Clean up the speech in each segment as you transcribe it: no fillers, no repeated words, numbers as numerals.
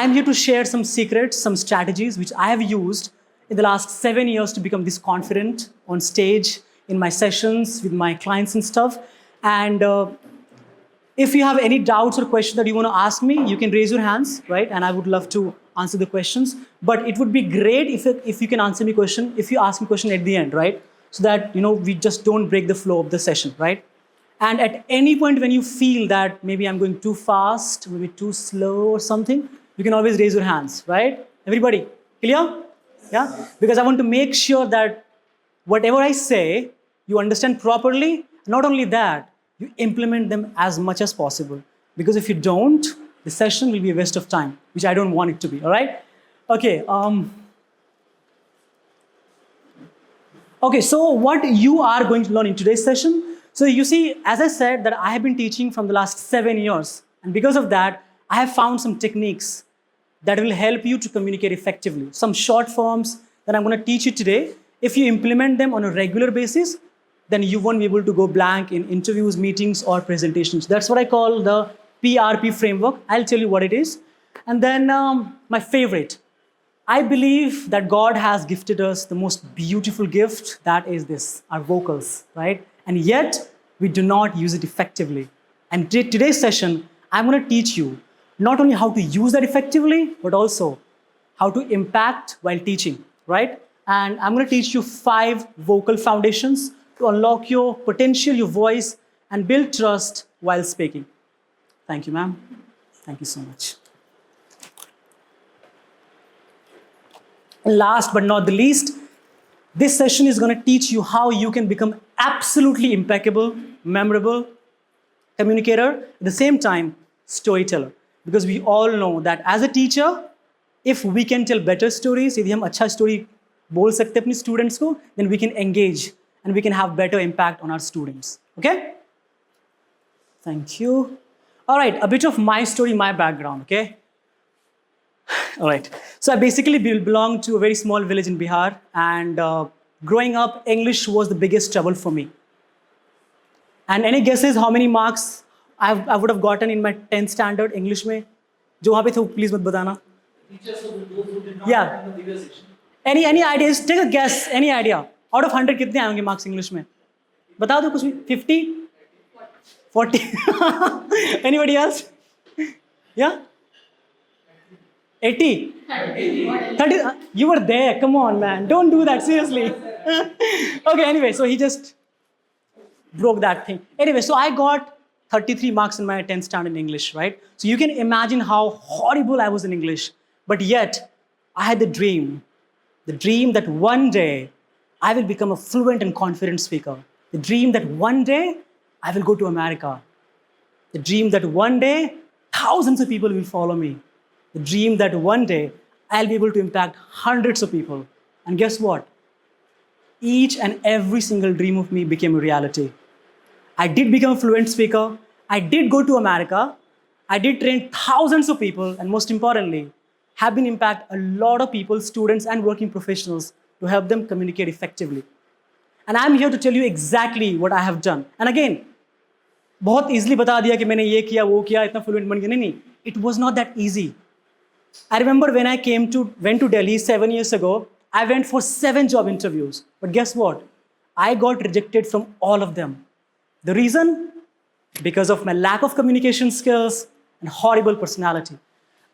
I'm here to share some secrets, some strategies which I have used in the last 7 years to become this confident on stage, in my sessions, with my clients and stuff. And if you have any doubts or questions that you want to ask me, you can raise your hands, right? And I would love to answer the questions. But it would be great if you can answer me question, if you ask me question at the end, right? So that, we just don't break the flow of the session, right? And at any point when you feel that maybe I'm going too fast, maybe too slow or something, you can always raise your hands, right? Everybody, clear? Yeah? Because I want to make sure that whatever I say, you understand properly. Not only that, you implement them as much as possible. Because if you don't, the session will be a waste of time, which I don't want it to be, all right? Okay. Okay, so what you are going to learn in today's session. So you see, as I said, that I have been teaching from the last 7 years. And because of that, I have found some techniques that will help you to communicate effectively. Some short forms that I'm going to teach you today. If you implement them on a regular basis, then you won't be able to go blank in interviews, meetings, or presentations. That's what I call the PRP framework. I'll tell you what it is. And then my favorite. I believe that God has gifted us the most beautiful gift, that is this, our vocals, right? And yet, we do not use it effectively. And today's session, I'm going to teach you not only how to use that effectively, but also how to impact while teaching, right? And I'm going to teach you 5 vocal foundations to unlock your potential, your voice, and build trust while speaking. Thank you, ma'am. Thank you so much. And last but not the least, this session is going to teach you how you can become absolutely impeccable, memorable communicator, at the same time, storyteller. Because we all know that as a teacher, if we can tell better stories, if we have अच्छा story बोल सकते अपने students को, then we can engage and we can have better impact on our students. Okay? Thank you. All right, a bit of my story, my background, okay? All right. So I basically belong to a very small village in Bihar, and growing up, English was the biggest trouble for me. And any guesses how many marks I would have gotten in my 10th standard English में? जो वहाँ पे थे, please मत बताना. Yeah. Any ideas? Take a guess. Any idea? Out of 100 कितने आएंगे marks English में? बता दो कुछ भी. 50? 40? Anybody else? Yeah? 80? 30? You were there. Come on, man. Don't do that. Seriously. Okay, anyway, so he just broke that thing. Anyway, so I got 33 marks in my 10th standard in English, right? So you can imagine how horrible I was in English. But yet, I had the dream that one day I will become a fluent and confident speaker. The dream that one day I will go to America. The dream that one day thousands of people will follow me. The dream that one day I'll be able to impact hundreds of people. And guess what? Each and every single dream of me became a reality. I did become a fluent speaker. I did go to America. I did train thousands of people. And most importantly, have been impact a lot of people, students and working professionals, to help them communicate effectively. And I'm here to tell you exactly what I have done. And again, बहुत easily बता दिया कि मैंने ये किया, वो किया, इतना fluent बन गया. नहीं. It was not that easy. I remember when I went to Delhi 7 years ago, I went for 7 job interviews. But guess what? I got rejected from all of them. The reason? Because of my lack of communication skills and horrible personality.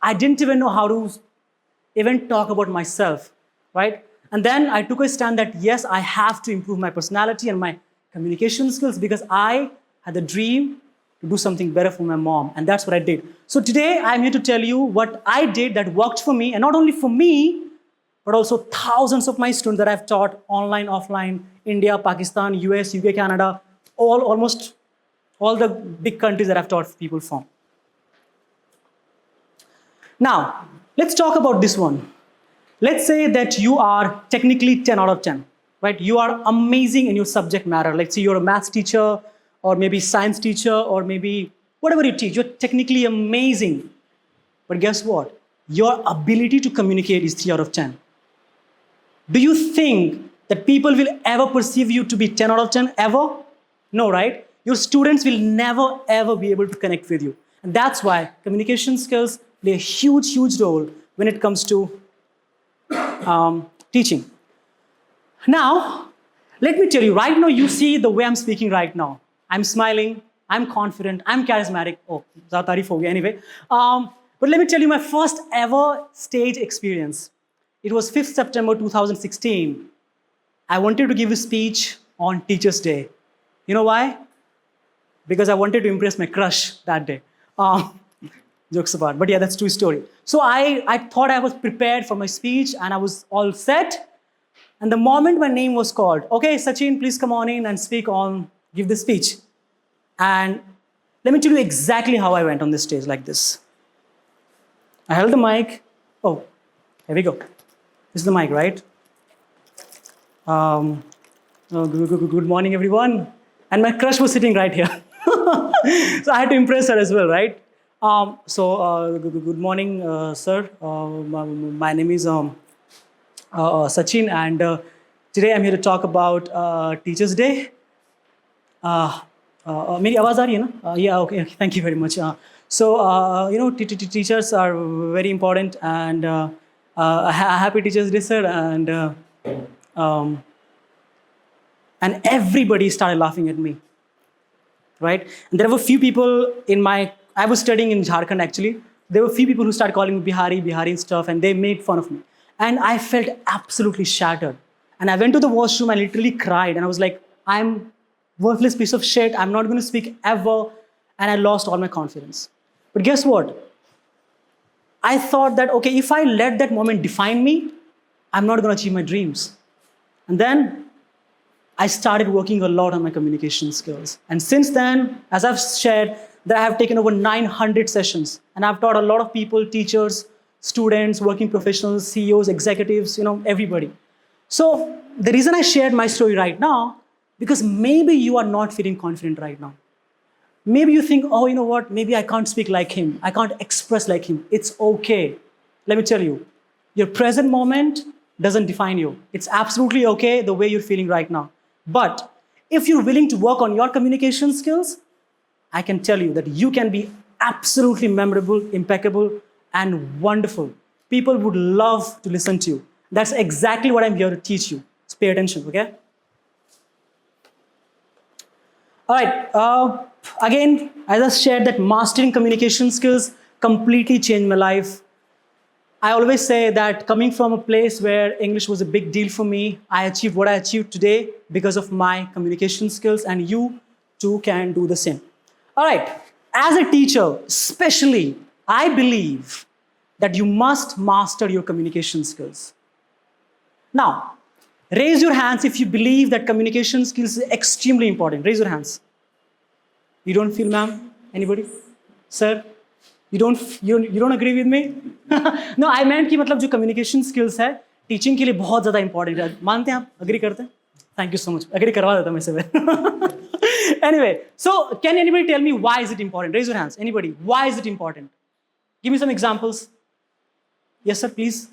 I didn't even know how to even talk about myself, right? And then I took a stand that, yes, I have to improve my personality and my communication skills because I had the dream to do something better for my mom. And that's what I did. So today, I'm here to tell you what I did that worked for me. And not only for me, but also thousands of my students that I've taught online, offline, India, Pakistan, US, UK, Canada, almost all the big countries that I've taught people from. Now, let's talk about this one. Let's say that you are technically 10 out of 10, right? You are amazing in your subject matter. Let's say you're a maths teacher, or maybe science teacher, or maybe whatever you teach. You're technically amazing. But guess what? Your ability to communicate is 3 out of 10. Do you think that people will ever perceive you to be 10 out of 10 ever? No, right? Your students will never, ever be able to connect with you. And that's why communication skills play a huge, huge role when it comes to teaching. Now, let me tell you, right now you see the way I'm speaking right now. I'm smiling, I'm confident, I'm charismatic. Oh, ज़्यादा तारीफ हो गया anyway. But let me tell you my first ever stage experience. It was 5th September 2016. I wanted to give a speech on Teachers' Day. You know why? Because I wanted to impress my crush that day. Jokes apart, but yeah, that's true story. So I thought I was prepared for my speech and I was all set. And the moment my name was called, okay, Sachin, please come on in and give this speech. And let me tell you exactly how I went on this stage like this. I held the mic. Oh, here we go. This is the mic, right? Good morning, everyone. And my crush was sitting right here. So I had to impress her as well, right? Good morning, sir. My name is Sachin, and today I'm here to talk about Teachers' Day. मेरी आवाज़ आ रही है ना? Yeah, okay. Thank you very much. Teachers are very important, and happy Teachers' Day, sir. And everybody started laughing at me, right? And there were a few people I was studying in Jharkhand actually. There were a few people who started calling me Bihari and stuff, and they made fun of me. And I felt absolutely shattered. And I went to the washroom and literally cried. And I was like, I'm worthless piece of shit. I'm not going to speak ever. And I lost all my confidence. But guess what? I thought that, okay, if I let that moment define me, I'm not going to achieve my dreams. And then I started working a lot on my communication skills. And since then, as I've shared, that I have taken over 900 sessions. And I've taught a lot of people, teachers, students, working professionals, CEOs, executives, everybody. So the reason I shared my story right now, because maybe you are not feeling confident right now. Maybe you think, oh, you know what? Maybe I can't speak like him. I can't express like him. It's okay. Let me tell you, your present moment doesn't define you. It's absolutely okay the way you're feeling right now. But if you're willing to work on your communication skills, I can tell you that you can be absolutely memorable, impeccable, and wonderful. People would love to listen to you. That's exactly what I'm here to teach you. So pay attention, okay? All right. Again, as I shared that mastering communication skills completely changed my life. I always say that coming from a place where English was a big deal for me, I achieved what I achieved today because of my communication skills, and you too can do the same. All right. As a teacher, especially, I believe that you must master your communication skills. Now, raise your hands if you believe that communication skills is extremely important. Raise your hands. You don't feel, ma'am? Anybody? Sir? You don't agree with me? No, I meant कि मतलब जो communication skills है, teaching के लिए बहुत ज़्यादा important है. मानते हैं आप? Agree करते हैं? Thank you so much. Agree करवा देता मैं इसे. Anyway, so can anybody tell me why is it important? Raise your hands. Anybody? Why is it important? Give me some examples. Yes, sir, please.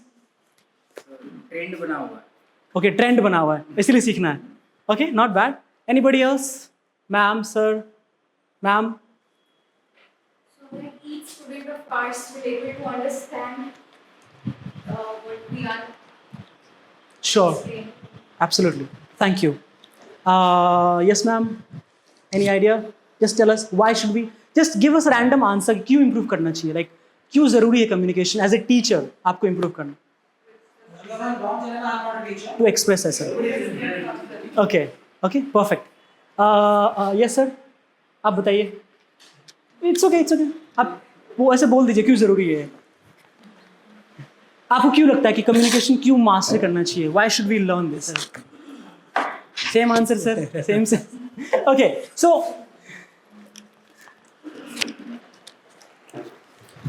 Trend बना हुआ है. Okay, trend बना हुआ है. इसीलिए सीखना है. Okay, not bad. Anybody else? Ma'am, sir, ma'am. So like each student of ours will able to understand what we are Sure. saying. Absolutely. Thank you. Yes, ma'am. Any idea? Just tell us why should we? Just give us a random answer. क्यों improve करना चाहिए? Like क्यों ज़रूरी है communication as a teacher आपको improve करना? To express yourself. Okay. Okay. Perfect. Yes, sir. आप बताइए. It's okay. It's okay. आप वो ऐसे बोल दीजिए क्यों ज़रूरी है? आपको क्यों लगता है कि communication क्यों master करना चाहिए? Why should we learn this? Same answer, sir. Same. Okay. So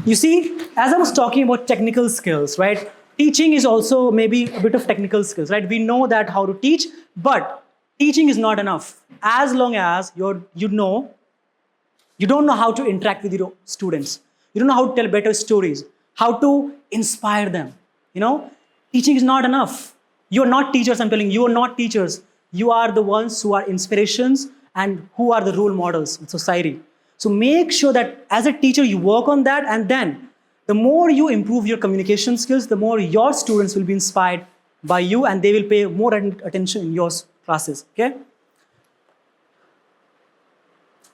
you see, as I was talking about technical skills, right? Teaching is also maybe a bit of technical skills, right? We know that how to teach, but teaching is not enough. As long as you don't know how to interact with your students. You don't know how to tell better stories, how to inspire them. Teaching is not enough. You are not teachers, I'm telling you, you are not teachers. You are the ones who are inspirations and who are the role models in society. So make sure that as a teacher, you work on that, and then the more you improve your communication skills, the more your students will be inspired by you and they will pay more attention in your classes. Okay?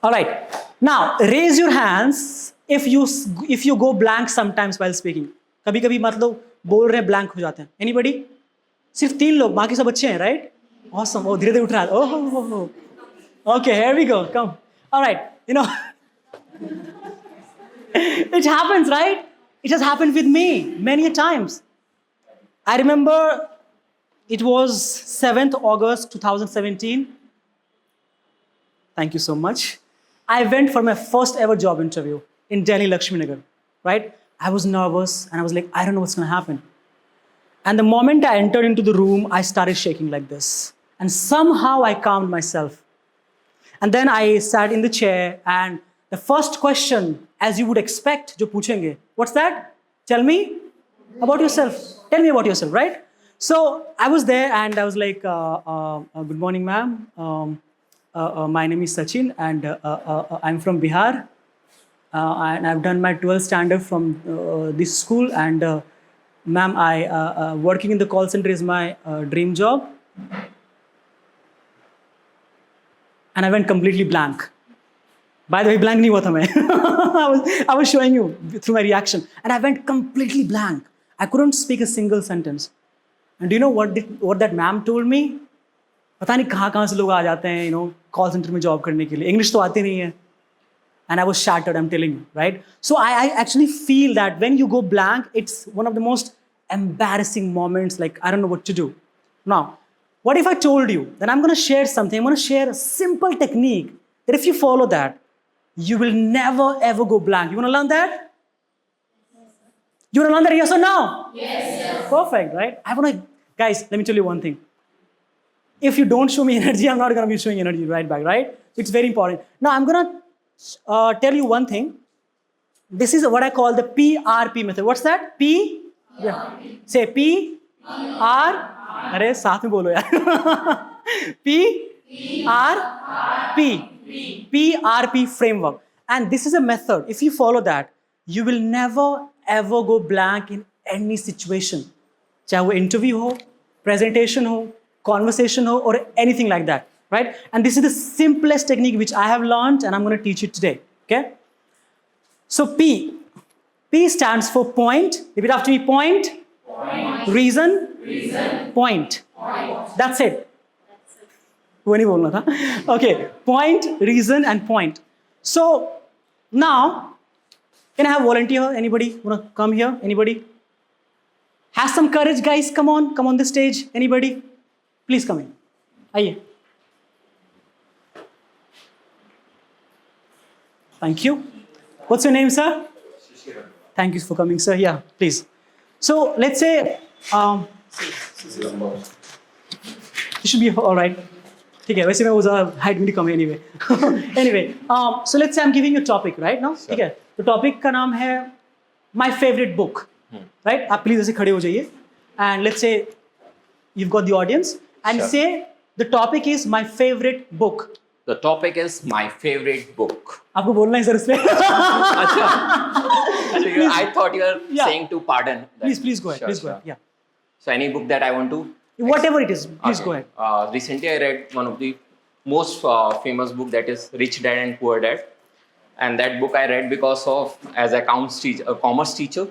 All right. Now, raise your hands if you go blank sometimes while speaking. कभी-कभी मतलब बोल रहे हैं blank हो जाते हैं. Anybody? सिर्फ 3 लोग, बाकी सब अच्छे हैं, right? Awesome. Oh, धीरे-धीरे उठ रहा है. Oh. Okay, here we go. Come. All right. You know, it happens, right? It has happened with me many times. I remember it was 7th August 2017. Thank you so much. I went for my first ever job interview in Delhi, Lakshmi Nagar, right? I was nervous and I was like, I don't know what's going to happen. And the moment I entered into the room, I started shaking like this. And somehow I calmed myself. And then I sat in the chair and the first question, as you would expect, jo puchenge, what's that? Tell me about yourself. Tell me about yourself, right? So I was there and I was like, good morning, ma'am. My name is Sachin and I'm from Bihar. And I've done my 12th standard from this school. And ma'am, working in the call center is my dream job. And I went completely blank. By the way, blank nahi hua tha main. I was showing you through my reaction. And I went completely blank. I couldn't speak a single sentence. And do you know what that ma'am told me? पता नहीं कहाँ से लोग आ जाते हैं, you know, call center में job करने के लिए. English तो आती नहीं है. And I was shattered, I'm telling you, right? So I actually feel that when you go blank, it's one of the most embarrassing moments, like I don't know what to do. Now, what if I told you that I'm going to share something, I'm going to share a simple technique that if you follow that, you will never ever go blank. You want to learn that? You want to learn that, yes or no? Yes. Perfect, right? Guys, let me tell you one thing. If you don't show me energy, I'm not going to be showing energy right back, right? It's very important. Now, I'm going to tell you one thing. This is what I call the PRP method. What's that? P? Yeah. Say P, R. अरे साथ में बोलो यार. PRP framework. And this is a method. If you follow that, you will never ever go blank in any situation. चाहे वो interview हो, presentation हो, conversation ho, or anything like that, right? And this is the simplest technique which I have learned and I'm going to teach it today, okay? So P stands for point. Repeat after me, point. Reason. Point. That's it. वो नहीं बोलना था. Okay, point, reason and point. So now, can I have volunteer? Anybody want to come here? Anybody? Have some courage, guys. Come on the stage. Anybody? Please come in. आइए. Thank you. What's your name, sir? Thank you for coming, sir. Yeah, please. So let's say you should be all right. ठीक है. वैसे मैं वो height में कम है anyway. Anyway, so let's say I'm giving you a topic right now. ठीक है. तो topic का नाम है my favorite book. Right? आप please ऐसे खड़े हो जाइए. And let's say you've got the audience. And say the topic is my favorite book. The topic is my favorite book. आपको बोलना है सर इसमें. I thought you were saying to pardon. Please go ahead. Please go ahead. Yeah. So any book that I want to. Whatever it is, please go ahead. Recently, I read one of the most famous book, that is Rich Dad and Poor Dad, and that book I read because of as a commerce teacher.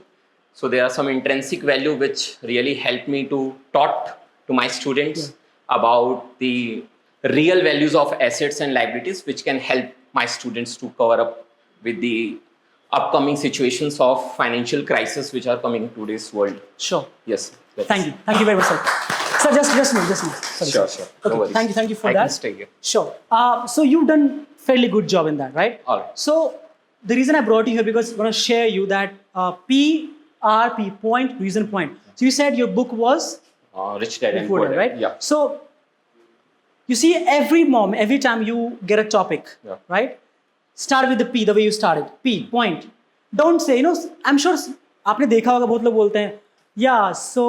So there are some intrinsic value which really helped me to taught to my students about the real values of assets and liabilities, which can help my students to cover up with the upcoming situations of financial crisis which are coming to today's world. Sure. Yes. Thank you very much, sir. Sir, just me. Sorry. Sure. Okay. No Thank you for I that. can stay here. Sure. So you've done fairly good job in that, right? All right. So the reason I brought you here because I want to share you that PRP, point, reason, point. So you said your book was Rich Dad and Poor Dad, right? Yeah. So you see, every time you get a topic, right? Start with the P, the way you started. P, point. Don't say, I'm sure आपने देखा होगा बहुत लोग बोलते हैं, yeah, so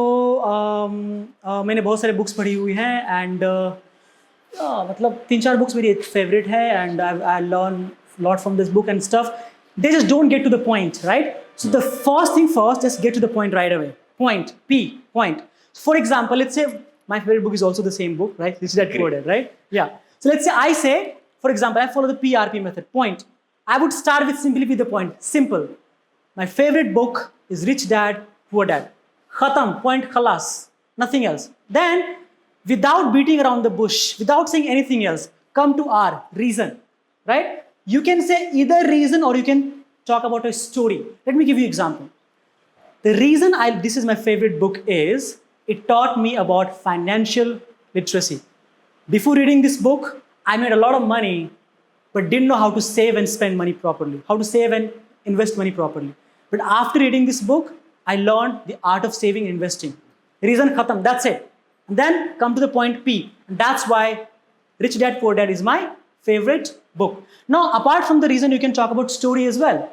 मैंने बहुत सारे books पढ़ी हुई हैं and मतलब 3-4 books मेरी favorite है and I learn a lot from this book and stuff. They just don't get to the point, right? So the first thing first, just get to the point right away. Point, P, point. For example, let's say my favorite book is also the same book, right? Rich Dad Poor Dad, right? Yeah. So let's say I say, for example, I follow the PRP method, point. I would start with simply with the point, simple. My favorite book is Rich Dad, Poor Dad. Khatam, point, khalas, nothing else. Then, without beating around the bush, without saying anything else, come to R, reason, right? You can say either reason or you can talk about a story. Let me give you an example. The reason this is my favorite book is, it taught me about financial literacy. Before reading this book, I made a lot of money, but didn't know how to save and spend money properly, how to save and invest money properly. But after reading this book, I learned the art of saving and investing. Reason khatam, that's it. And then come to the point P. And that's why Rich Dad Poor Dad is my favorite book. Now, apart from the reason, you can talk about story as well.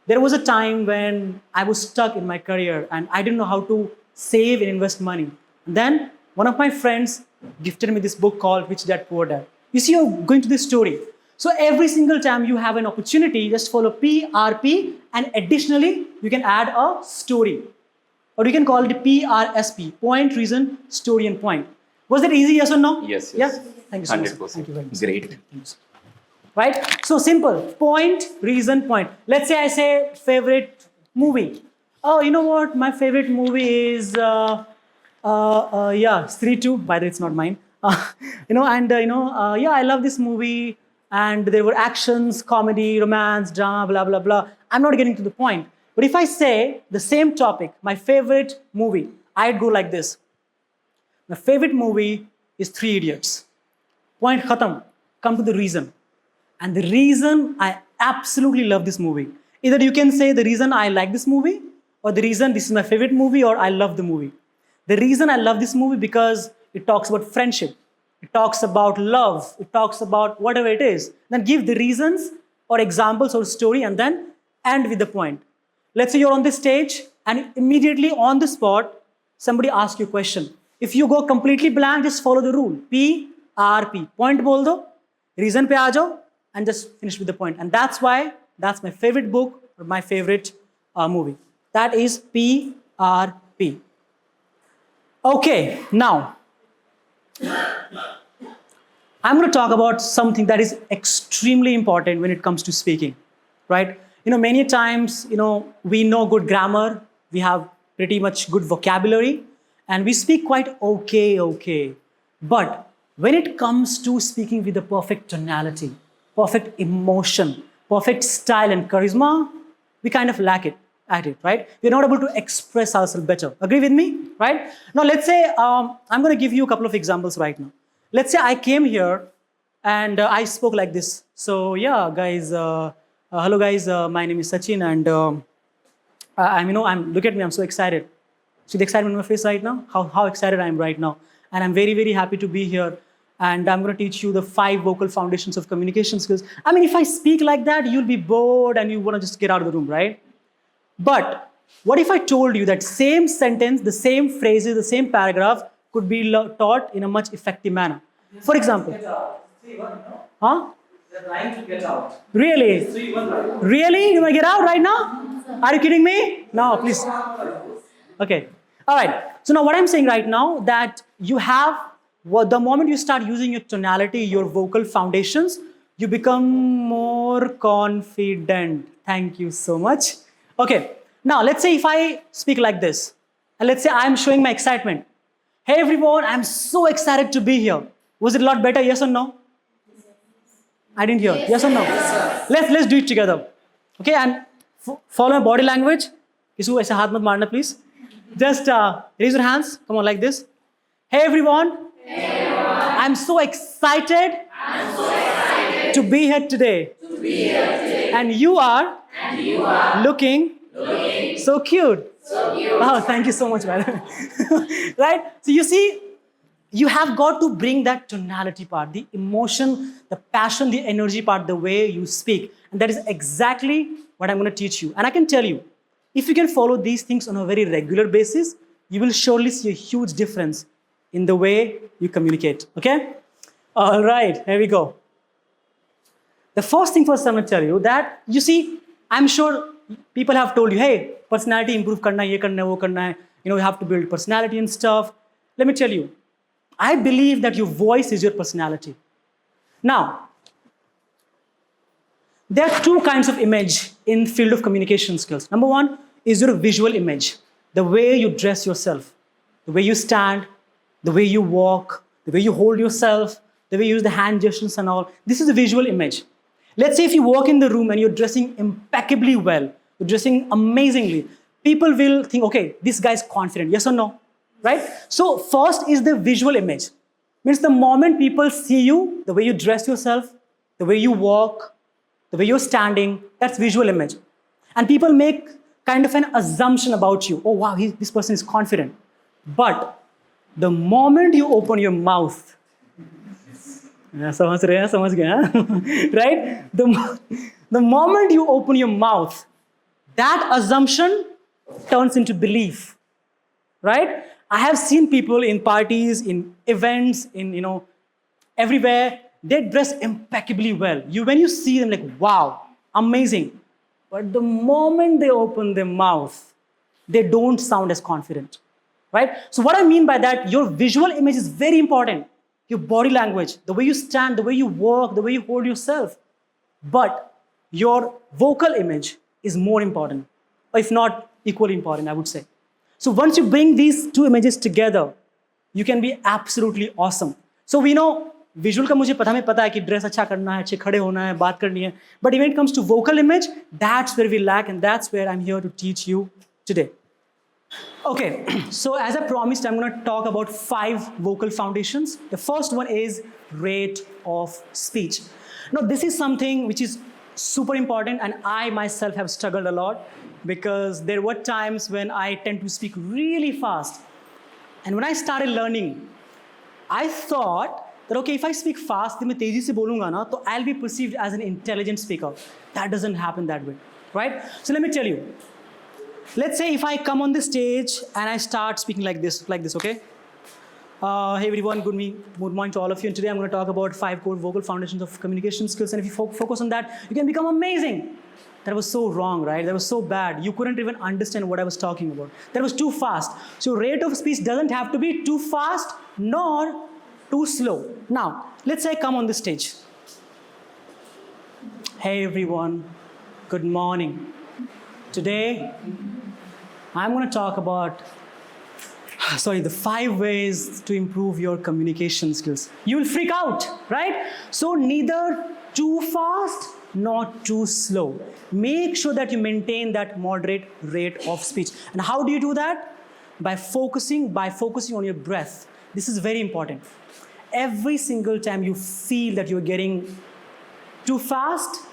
There was a time when I was stuck in my career and I didn't know how to save and invest money. And then one of my friends gifted me this book called Rich Dad Poor Dad. You see, you're going to this story. So every single time you have an opportunity, just follow PRP, and additionally, you can add a story. Or you can call it PRSP, point, reason, story, and point. Was that easy, yes or no? Yes, Yeah? yes. Thank you so much. 100%. Thank you very much. Great. Right? So simple, point, reason, point. Let's say I say favorite movie. Oh, you know what? My favorite movie is, Stree 2. By the way, it's not mine. Yeah, I love this movie. And there were actions, comedy, romance, drama, blah, blah, blah. I'm not getting to the point. But if I say the same topic, my favorite movie, I'd go like this. My favorite movie is Three Idiots. Point khatam. Come to the reason. And the reason I absolutely love this movie. Either you can say the reason I like this movie, or the reason this is my favorite movie, or I love the movie. The reason I love this movie because it talks about friendship. It talks about love. It talks about whatever it is. Then give the reasons or examples or story and then end with the point. Let's say you're on this stage and immediately on the spot, somebody asks you a question. If you go completely blank, just follow the rule. PRP. Point bol do, reason pe aa jao, and just finish with the point. And that's why that's my favorite book or my favorite movie. That is PRP. Okay, now I'm going to talk about something that is extremely important when it comes to speaking, right? Many times, we know good grammar, we have pretty much good vocabulary, and we speak quite okay. But when it comes to speaking with the perfect tonality, perfect emotion, perfect style and charisma, we kind of lack it at it, right? We're not able to express ourselves better. Agree with me, right? Now, let's say I'm going to give you a couple of examples right now. Let's say I came here and I spoke like this. So yeah, guys, hello guys, my name is Sachin, and look at me, I'm so excited. See the excitement on my face right now? How excited I am right now. And I'm very, very happy to be here. And I'm going to teach you the 5 vocal foundations of communication skills. I mean, if I speak like that, you'll be bored and you want to just get out of the room, right? But what if I told you that same sentence, the same phrases, the same paragraph could be taught in a much effective manner? For example. Huh? They're trying to get out. Really? Really? You want to get out right now? Are you kidding me? No, please. Okay. All right. So now what I'm saying right now, that you have, the moment you start using your tonality, your vocal foundations, you become more confident. Thank you so much. Okay. Now let's say if I speak like this, and let's say I'm showing my excitement. Hey everyone, I'm so excited to be here. Was it a lot better? Yes or no? I didn't hear. Yes or no? Let's do it together. Okay, and follow my body language. Kisu aise haath mat marna, please. Just raise your hands. Come on, like this. Hey everyone. I'm so excited. To be here today. And you are looking so cute. Oh, thank you so much, madam. Right? So you see, you have got to bring that tonality part, the emotion, the passion, the energy part, the way you speak. And that is exactly what I'm going to teach you. And I can tell you, if you can follow these things on a very regular basis, you will surely see a huge difference in the way you communicate. Okay? All right, here we go. The first thing first I'm going to tell you that, you see, I'm sure people have told you, hey, personality improve karna hai, ye karna hai, wo karna hai. You know, you have to build personality and stuff. Let me tell you, I believe that your voice is your personality. Now, there are two kinds of image in field of communication skills. Number one is your visual image, the way you dress yourself, the way you stand, the way you walk, the way you hold yourself, the way you use the hand gestures and all. This is the visual image. Let's say if you walk in the room and you're dressing impeccably well, you're dressing amazingly, people will think, okay, this guy's confident, yes or no, right? So first is the visual image. Means the moment people see you, the way you dress yourself, the way you walk, the way you're standing, that's visual image. And people make kind of an assumption about you. Oh, wow, this person is confident. But the moment you open your mouth, right? The moment you open your mouth, that assumption turns into belief, right? I have seen people in parties, in events, in everywhere. They dress impeccably well. When you see them, like, wow, amazing. But the moment they open their mouth, they don't sound as confident, right? So what I mean by that, your visual image is very important. Your body language, the way you stand, the way you walk, the way you hold yourself. But your vocal image is more important, or if not equally important, I would say. So once you bring these two images together, you can be absolutely awesome. So we know visual का मुझे हमें पता है कि dress अच्छा करना है, अच्छे खड़े होना है, बात करनी है. But when it comes to vocal image, that's where we lack, and that's where I'm here to teach you today. Okay, so as I promised, I'm going to talk about 5 vocal foundations. The first one is rate of speech. Now, this is something which is super important, and I myself have struggled a lot because there were times when I tend to speak really fast. And when I started learning, I thought that, okay, if I speak fast, then मैं तेजी से बोलूँगा ना, तो I'll be perceived as an intelligent speaker. That doesn't happen that way, right? So let me tell you. Let's say if I come on the stage and I start speaking like this, okay? Hey everyone, good morning to all of you. And today I'm going to talk about 5 core vocal foundations of communication skills. And if you focus on that, you can become amazing. That was so wrong, right? That was so bad. You couldn't even understand what I was talking about. That was too fast. So rate of speech doesn't have to be too fast nor too slow. Now, let's say I come on the stage. Hey everyone, good morning. Today, I'm going to talk about the 5 ways to improve your communication skills. You will freak out, right? So neither too fast nor too slow. Make sure that you maintain that moderate rate of speech. And how do you do that? By focusing on your breath. This is very important. Every single time you feel that you're getting too fast,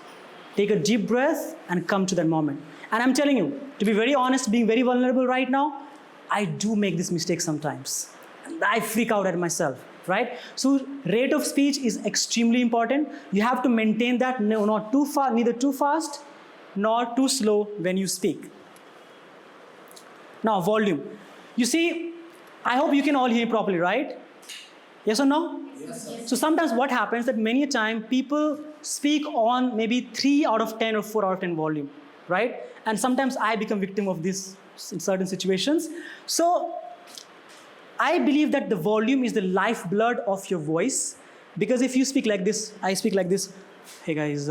take a deep breath and come to that moment. And I'm telling you, to be very honest, being very vulnerable right now, I do make this mistake sometimes. And I freak out at myself, right? So rate of speech is extremely important. You have to maintain that, not too fast, neither too fast nor too slow when you speak. Now, volume. You see, I hope you can all hear me properly, right? Yes or no? Yes. So sometimes what happens that many a time people speak on maybe 3 out of 10 or 4 out of 10 volume, right? And sometimes I become victim of this in certain situations. So I believe that the volume is the lifeblood of your voice, because if you speak like this, I speak like this. Hey guys,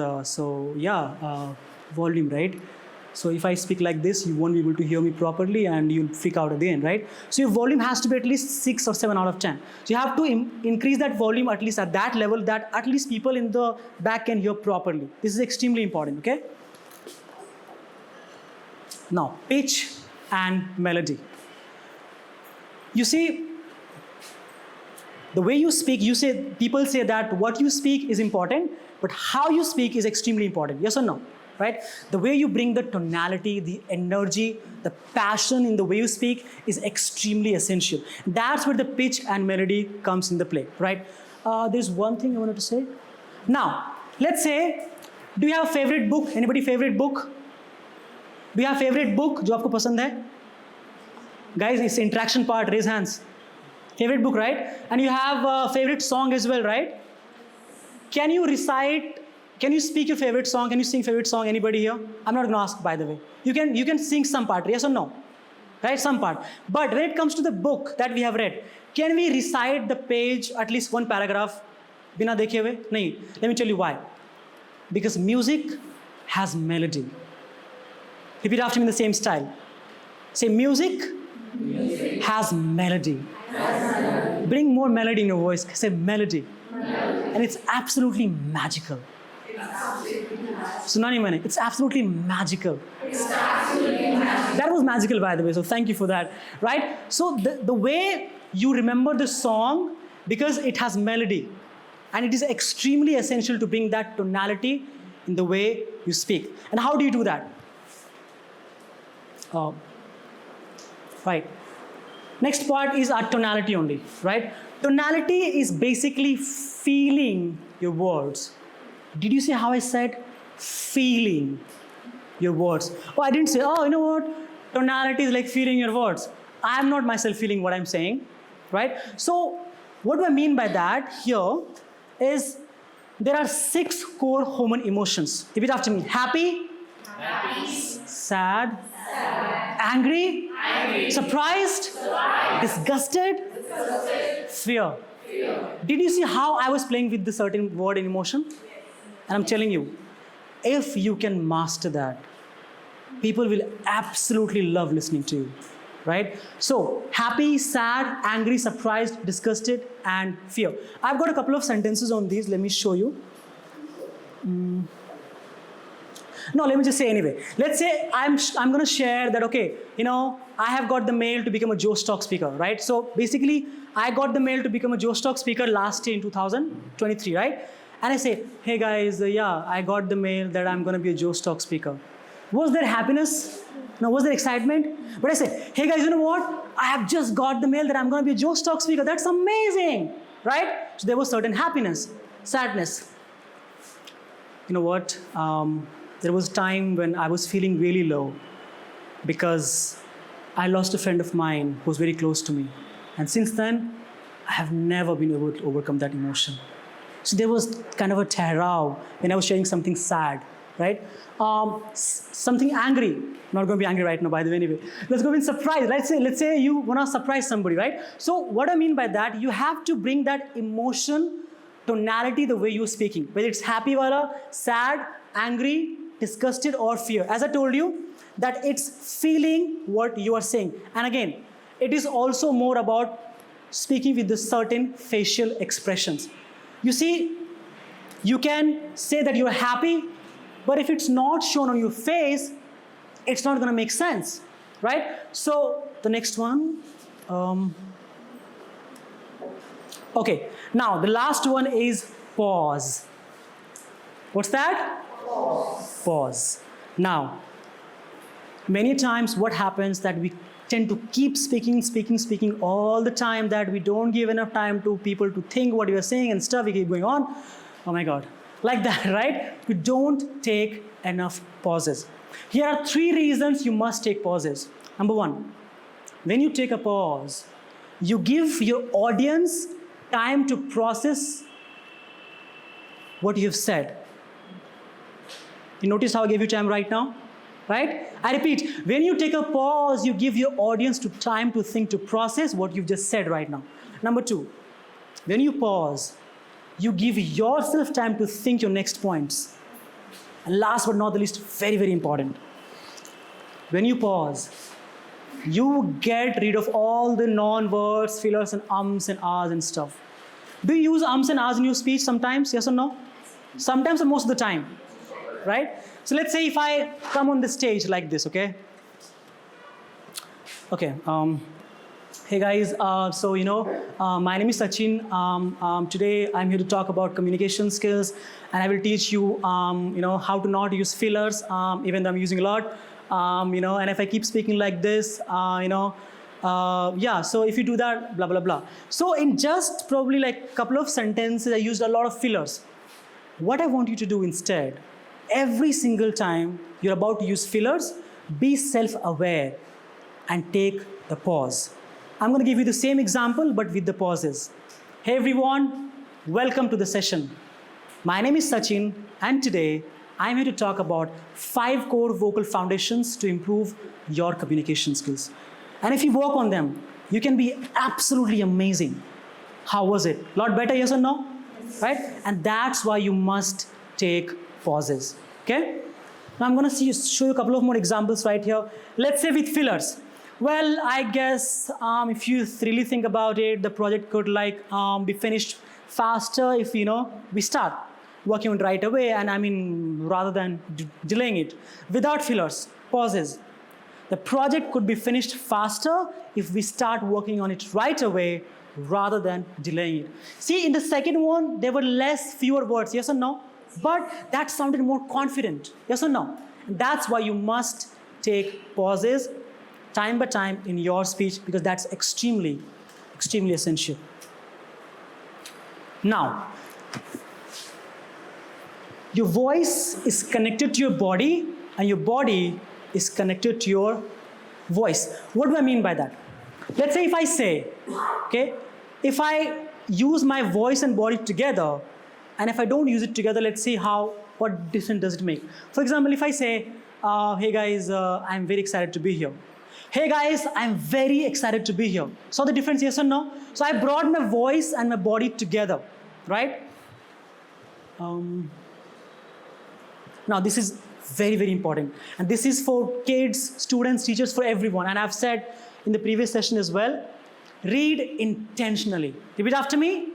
volume, right? So if I speak like this, you won't be able to hear me properly and you'll freak out at the end, right? So your volume has to be at least 6 or 7 out of 10. So you have to increase that volume at least at that level that at least people in the back can hear properly. This is extremely important, okay? Now, pitch and melody. You see, the way you speak, people say that what you speak is important, but how you speak is extremely important. Yes or no? Right? The way you bring the tonality, the energy, the passion in the way you speak is extremely essential. That's where the pitch and melody comes into play, right? There's one thing I wanted to say. Now, let's say, do you have a favorite book? Anybody favorite book? Do you have favorite book जो आपको पसंद है? Guys, it's interaction part, raise hands. Favorite book, right? And you have a favorite song as well, right? Can you recite Can you speak your favorite song? Can you sing favorite song? Anybody here? I'm not going to ask, by the way. You can sing some part, yes or no? Right, some part. But when it comes to the book that we have read, can we recite the page, at least one paragraph? Bina dekhe hue? Nahi. Let me tell you why. Because music has melody. Repeat after me in the same style. Say, music has melody. Bring more melody in your voice. Say melody. And it's absolutely magical. Sunani mane. It's absolutely magical. That was magical, by the way. So thank you for that. Right? So the way you remember the song, because it has melody, and it is extremely essential to bring that tonality in the way you speak. And how do you do that? Right. Next part is our tonality only, right? Tonality is basically feeling your words. Did you see how I said feeling your words? Oh, I didn't say, oh, you know what? Tonality is like feeling your words. I am not myself feeling what I'm saying, right? So what do I mean by that here is there are 6 core human emotions. Repeat after me. Happy, sad, angry, surprised, disgusted, fear. Did you see how I was playing with the certain word and emotion? And I'm telling you, if you can master that, people will absolutely love listening to you, right? So, happy, sad, angry, surprised, disgusted, and fear. I've got a couple of sentences on these. Let me show you. No, let me just say anyway. Let's say I'm going to share that, okay, I have got the mail to become a Joe Stock speaker, right? So basically, I got the mail to become a Joe Stock speaker last year in 2023, right? And I say, hey guys, yeah, I got the mail that I'm going to be a Joe Stock speaker. Was there happiness? No, was there excitement? But I say, hey guys, you know what? I have just got the mail that I'm going to be a Joe Stock speaker. That's amazing, right? So there was certain happiness, sadness. You know what? There was a time when I was feeling really low because I lost a friend of mine who was very close to me. And since then, I have never been able to overcome that emotion. So there was kind of a terror when I was sharing something sad, right? Something angry. I'm not going to be angry right now, by the way, anyway. Let's go with surprise. Let's say you want to surprise somebody, right? So what I mean by that, you have to bring that emotion, tonality, the way you're speaking. Whether it's happy wala, sad, angry, disgusted, or fear. As I told you, that it's feeling what you are saying. And again, it is also more about speaking with the certain facial expressions. You see, you can say that you're happy, but if it's not shown on your face, it's not going to make sense, right? So the next one. Okay, now the last one is pause. What's that? Pause. Now, many times what happens that we tend to keep speaking all the time, that we don't give enough time to people to think what you are saying and stuff. We keep going on. Oh my God. Like that, right? We don't take enough pauses. Here are 3 reasons you must take pauses. Number 1, when you take a pause, you give your audience time to process what you have said. You notice how I gave you time right now? Right? I repeat, when you take a pause, you give your audience time to think, to process what you've just said right now. Number 2, when you pause, you give yourself time to think your next points. And last but not the least, very, very important. When you pause, you get rid of all the non-words, fillers and ums and ahs and stuff. Do you use ums and ahs in your speech sometimes? Yes or no? Sometimes or most of the time. Right? So let's say if I come on the stage like this, okay? Okay. Hey guys, my name is Sachin. Today I'm here to talk about communication skills, and I will teach you, how to not use fillers, even though I'm using a lot. And if I keep speaking like this, so if you do that, blah, blah, blah. So in just probably like a couple of sentences, I used a lot of fillers. What I want you to do instead, every single time you're about to use fillers, be self-aware and take the pause. I'm going to give you the same example, but with the pauses. Hey everyone, welcome to the session. My name is Sachin, And today, I'm here to talk about 5 core vocal foundations to improve your communication skills. And if you work on them, you can be absolutely amazing. How was it? A lot better, yes or no? Yes. Right? And that's why you must take pauses. Okay? Now I'm going to show you a couple of more examples right here. Let's say with fillers. Well, I guess if you really think about it, the project could be finished faster if we start working on it right away, and rather than delaying it. Without fillers, pauses. The project could be finished faster if we start working on it right away rather than delaying it. See, in the second one, there were fewer words, yes or no? But that sounded more confident, yes or no? And that's why you must take pauses time by time in your speech, because that's extremely, extremely essential. Now, your voice is connected to your body, and your body is connected to your voice. What do I mean by that? Let's say if I say, okay, if I use my voice and body together, and if I don't use it together, let's see what difference does it make. For example, if I say, hey guys, I'm very excited to be here. Hey guys, I'm very excited to be here. So the difference, yes or no? So I brought my voice and my body together, right? Now this is very, very important. And this is for kids, students, teachers, for everyone. And I've said in the previous session as well, read intentionally. Repeat after me.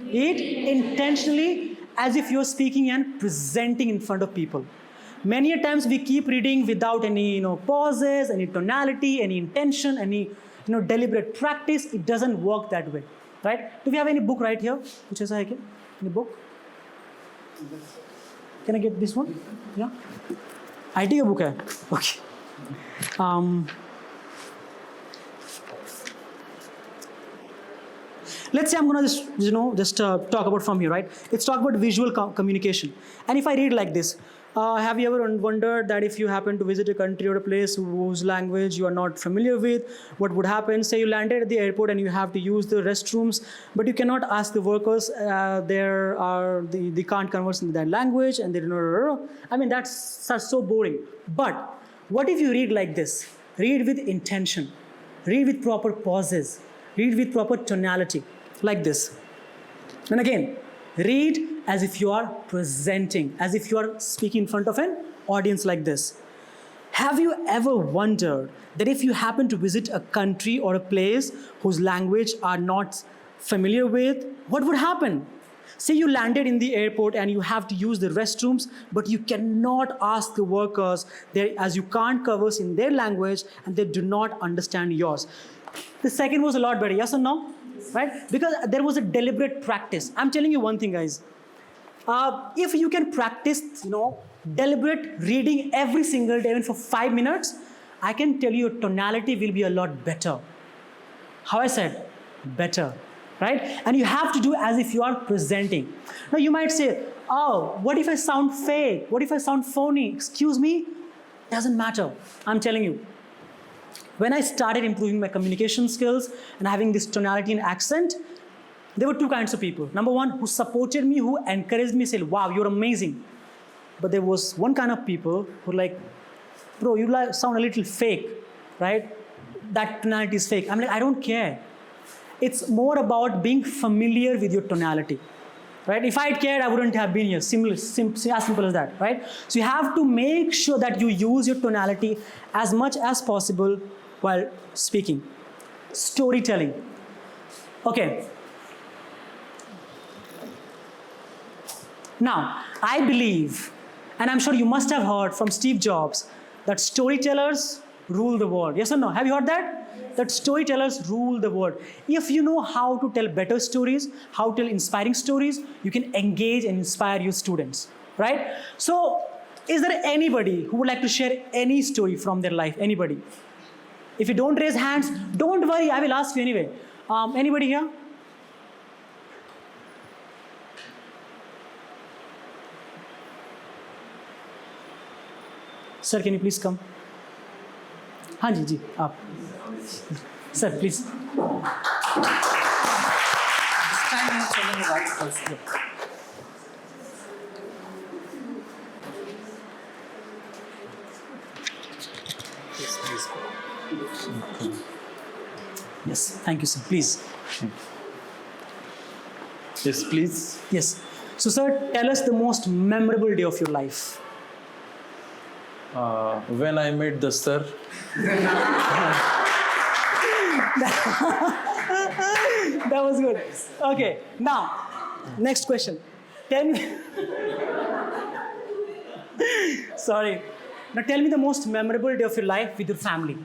Read intentionally, as if you're speaking and presenting in front of people. Many a times we keep reading without any pauses, any tonality, any intention, any deliberate practice. It doesn't work that way, right? Do we have any book right here? Which is any book? Can I get this one? Yeah. IT का book है. Okay. Let's say I'm gonna just talk about from here, right? Let's talk about visual communication. And if I read like this, have you ever wondered that if you happen to visit a country or a place whose language you are not familiar with, what would happen? Say you landed at the airport and you have to use the restrooms, but you cannot ask the workers. They can't converse in that language, and they don't know. That's so boring. But what if you read like this? Read with intention. Read with proper pauses. Read with proper tonality, like this. And again, read as if you are presenting, as if you are speaking in front of an audience like this. Have you ever wondered that if you happen to visit a country or a place whose language are not familiar with, what would happen? Say you landed in the airport and you have to use the restrooms, but you cannot ask the workers there, as you can't converse in their language and they do not understand yours. The second was a lot better, yes or no? Right? Because there was a deliberate practice. I'm telling you one thing, guys. If you can practice, deliberate reading every single day, even for 5 minutes, I can tell you your tonality will be a lot better. How I said? Better. Right? And you have to do as if you are presenting. Now you might say, oh, what if I sound fake? What if I sound phony? Excuse me? Doesn't matter. I'm telling you. When I started improving my communication skills and having this tonality and accent, there were 2 kinds of people. Number one, who supported me, who encouraged me, said, wow, you're amazing. But there was one kind of people who were like, bro, you sound a little fake, right? That tonality is fake. I'm like, I don't care. It's more about being familiar with your tonality, right? If I had cared, I wouldn't have been here. As simple as that, right? So you have to make sure that you use your tonality as much as possible while speaking. Storytelling. Okay. Now, I believe, and I'm sure you must have heard from Steve Jobs, that storytellers rule the world. Yes or no? Have you heard that? Yes. That storytellers rule the world. If you know how to tell better stories, how to tell inspiring stories, you can engage and inspire your students, right? So, is there anybody who would like to share any story from their life? Anybody? If you don't raise hands, don't worry, I will ask you anyway. Anybody here? Sir, can you please come? हाँ जी आप sir please. This time I am telling right first. Yes, thank you, sir. Please. Yes, please. Yes. So, sir, tell us the most memorable day of your life. When I met the sir, That was good. Okay, now, next question. Tell me. Sorry. Now, tell me the most memorable day of your life with your family.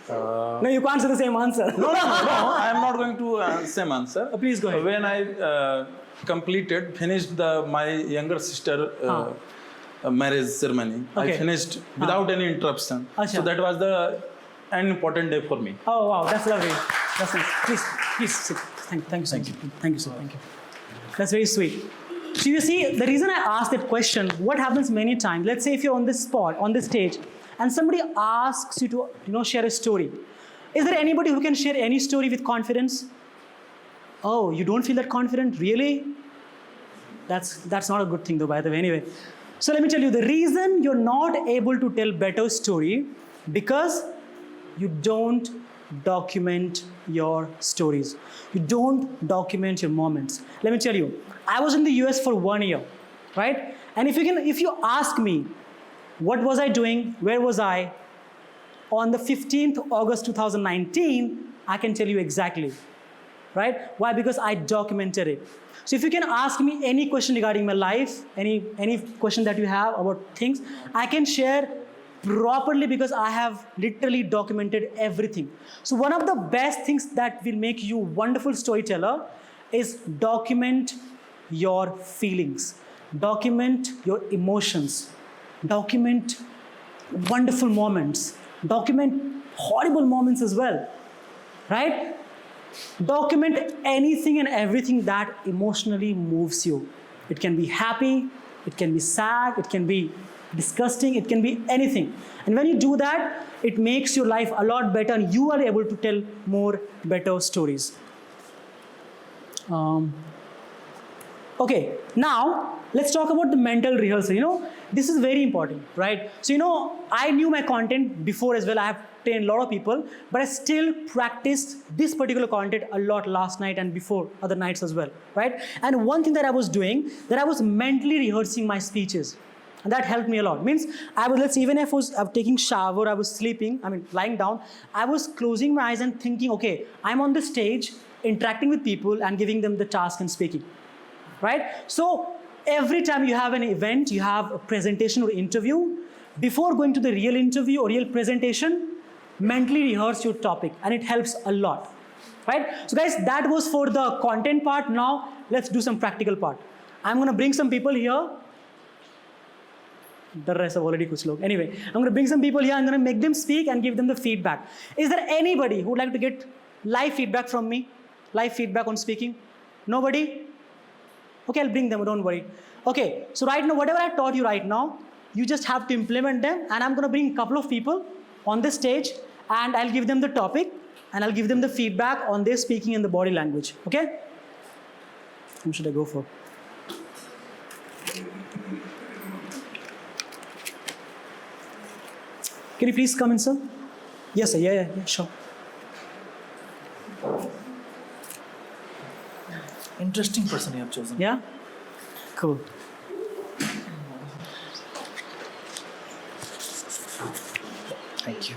No, you can't say the same answer. no, I am not going to same answer. Please go ahead. When I finished my younger sister marriage ceremony, Okay. I finished without any interruption. Acha. So that was an important day for me. Oh, wow, that's lovely. That's nice. Please sit. Thank you, sir. Thank you, sir. Thank you. That's very sweet. So you see, the reason I asked that question, what happens many times, let's say if you're on this spot, on this stage, and somebody asks you to, share a story. Is there anybody who can share any story with confidence? Oh, you don't feel that confident? Really? That's not a good thing though, by the way. Anyway, so let me tell you, the reason you're not able to tell better story, because you don't document your stories. You don't document your moments. Let me tell you, I was in the US for 1 year, right? And if you ask me, what was I doing? Where was I? On the 15th August 2019, I can tell you exactly, right? Why? Because I documented it. So if you can ask me any question regarding my life, any question that you have about things, I can share properly because I have literally documented everything. So one of the best things that will make you a wonderful storyteller is document your feelings, document your emotions, document wonderful moments, document horrible moments as well, right? Document anything and everything that emotionally moves you. It can be happy, it can be sad, it can be disgusting, it can be anything. And when you do that, it makes your life a lot better and you are able to tell more better stories. Okay, now let's talk about the mental rehearsal. This is very important, right? So, I knew my content before as well. I have trained a lot of people, but I still practiced this particular content a lot last night and before other nights as well, right? And one thing that I was doing, that I was mentally rehearsing my speeches. And that helped me a lot. Means even if I was taking shower, I was sleeping, lying down, I was closing my eyes and thinking, okay, I'm on the stage, interacting with people and giving them the task and speaking, right? So every time you have an event, you have a presentation or interview, before going to the real interview or real presentation, mentally rehearse your topic and it helps a lot, right? So guys, that was for the content part. Now let's do some practical part. I'm going to bring some people here. The rest have already kuch log. Anyway, I'm going to bring some people here. I'm going to make them speak and give them the feedback. Is there anybody who would like to get live feedback from me? Live feedback on speaking? Nobody? Okay, I'll bring them, don't worry. Okay, so right now, whatever I taught you right now, you just have to implement them, and I'm going to bring a couple of people on the stage and I'll give them the topic and I'll give them the feedback on their speaking and the body language. Okay? Whom should I go for? Can you please come in, sir? Yes, sir. Yeah, sure. Interesting person you have chosen. Yeah? Cool. Thank you.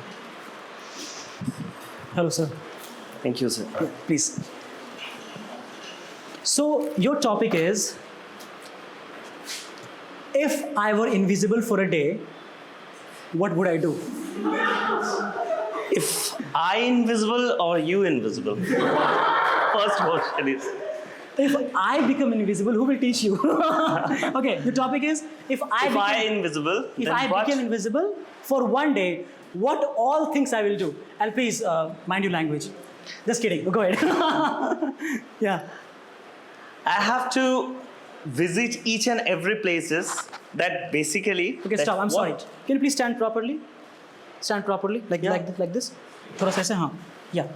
Hello, sir. Thank you, sir. Yeah, please. So, your topic is, if I were invisible for a day, what would I do? If I invisible or you invisible? First question is. If I become invisible, who will teach you? Okay, the topic is, if I invisible, if then I what? became invisible for one day, what all things I will do? And please, mind your language. Just kidding. Go ahead. Yeah. I have to visit each and every places that basically. Okay, stop. I'm sorry. Can you please stand properly? Stand properly, like this. थोड़ा सा ऐसे, हाँ. Yeah.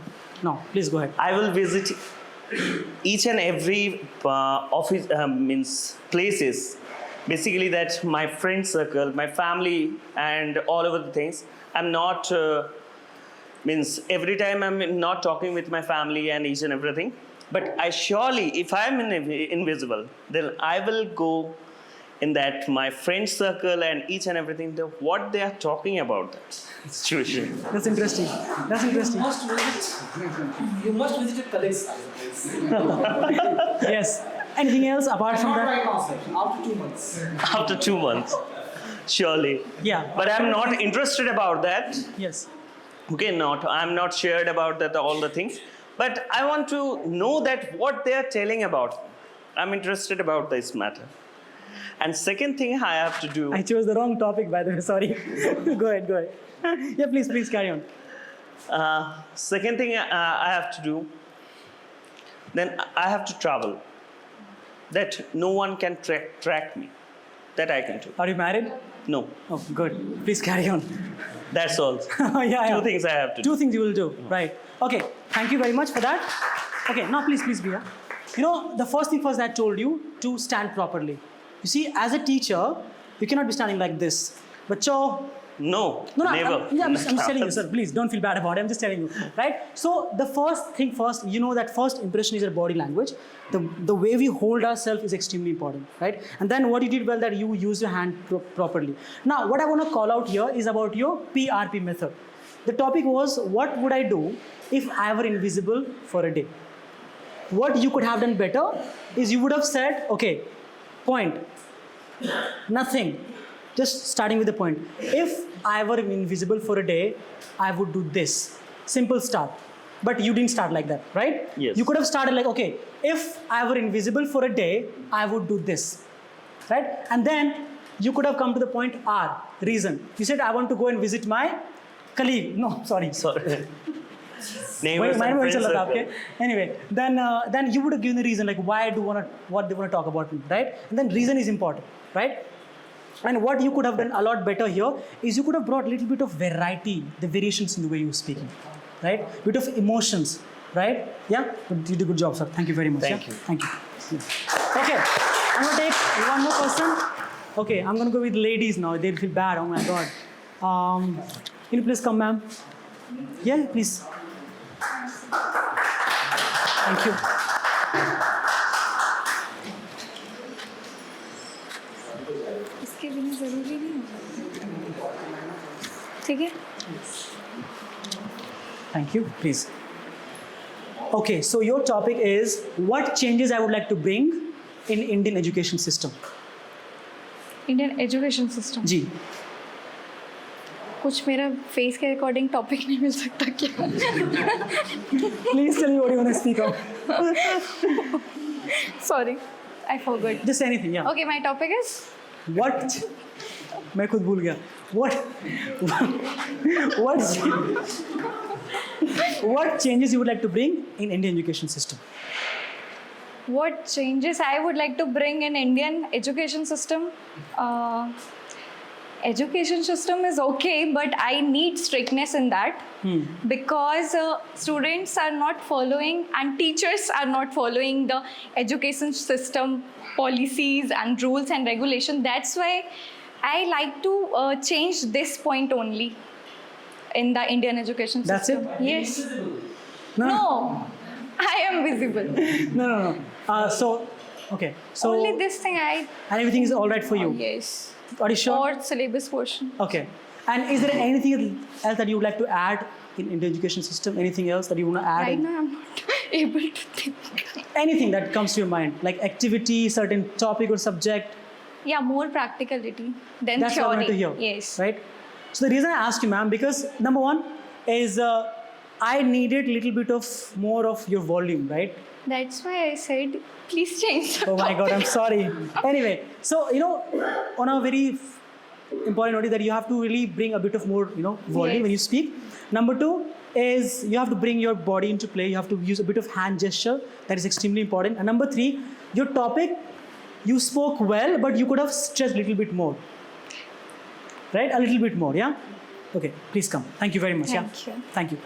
Now, please go ahead. I will visit each and every office means places. Basically, that my friend circle, my family, and all over the things. I'm not Means every time I'm not talking with my family and each and everything. But I surely, if I'm invisible, then I will go in that my friend circle and each and everything, what they are talking about that situation. That's interesting. That's interesting. You must visit your colleagues. Yes. Anything else apart from Not that? right now, sir. After 2 months. After 2 months, surely. Yeah. But I'm not interested about that. Yes. Okay, I'm not shared about that all the things. But I want to know that what they are telling about. I'm interested about this matter. And second thing I have to do. I chose the wrong topic, by the way. Sorry. Go ahead. Yeah, please carry on. Second thing I have to do. Then I have to travel. That no one can track me. That I can do. Are you married? No, Oh, good. Please carry on. that's all. Yeah. Two things I have to do. Two things you will do. Right. Okay. Thank you very much for that. Okay. Now, please be here. You know, the first thing first I told you to stand properly. You see, as a teacher, you cannot be standing like this. Bacho, No, no, never. I'm just telling you, sir. Please don't feel bad about it. I'm just telling you, right? So the first thing first, you know that first impression is your body language. The way we hold ourselves is extremely important, right? And then what you did well that you use your hand properly. Now, what I want to call out here is about your PRP method. The topic was, what would I do if I were invisible for a day? What you could have done better is you would have said, okay, point, nothing. Just starting with the point. If I were invisible for a day, I would do this. Simple start. But you didn't start like that, right? Yes. You could have started like, okay, if I were invisible for a day, I would do this, right? And then you could have come to the point R, reason. You said, I want to go and visit my colleague. No, sorry. Sorry. Neighbors Neighbors and friends and circle. Anyway, then you would have given the reason like why what they want to talk about me, right? And then reason is important, right? And what you could have done a lot better here is you could have brought a little bit of variety, the variations in the way you're speaking, right? Bit of emotions, right? Yeah, you did a good job, sir. Thank you very much. Thank yeah? you. Thank you. Okay, I'm gonna take one more person. Okay, I'm gonna go with ladies now. They'll feel bad. Oh my God. Can you please come, ma'am? Yeah, please. Thank you. इसके बिना ज़रूरी नहीं होगा ठीक है Thank you. Please. Okay, so your topic is what changes I would like to bring in Indian education system. Indian education system ji. कुछ मेरा face के अकॉर्डिंग टॉपिक नहीं मिल सकता क्या Please tell me what you want to speak of. Sorry I forgot Just anything, yeah. Okay my topic is What? मैं खुद भूल गया. What changes you would like to bring in Indian education system? what changes I would like to bring in Indian education system? Education system is okay, but I need strictness in that because students are not following and teachers are not following the education system policies and rules and regulation. That's why I like to change this point only in the Indian education That's system. it? Yes. No. No, I am visible. No. So, okay. So, Only this thing I. and everything is all right for you? Yes. Are you sure? Or syllabus portion. Okay. And is there anything else that you would like to add in Indian education system? Anything else that you want to add? Right now, I'm not able to think. Anything that comes to your mind, like activity, certain topic or subject. Yeah, more practicality than That's what I theory. wanted to hear. Yes. Right. So the reason I asked you, ma'am, because number one is I needed little bit of more of your volume, right? That's why I said, please change the Oh my God, I'm sorry. Anyway, so on a very important note is that you have to really bring a bit of more, volume when you speak. Number two is you have to bring your body into play. You have to use a bit of hand gesture. That is extremely important. And number three, your topic, you spoke well, but you could have stressed a little bit more. Right? A little bit more, yeah? Okay, please come. Thank you very much. Thank you. Thank you.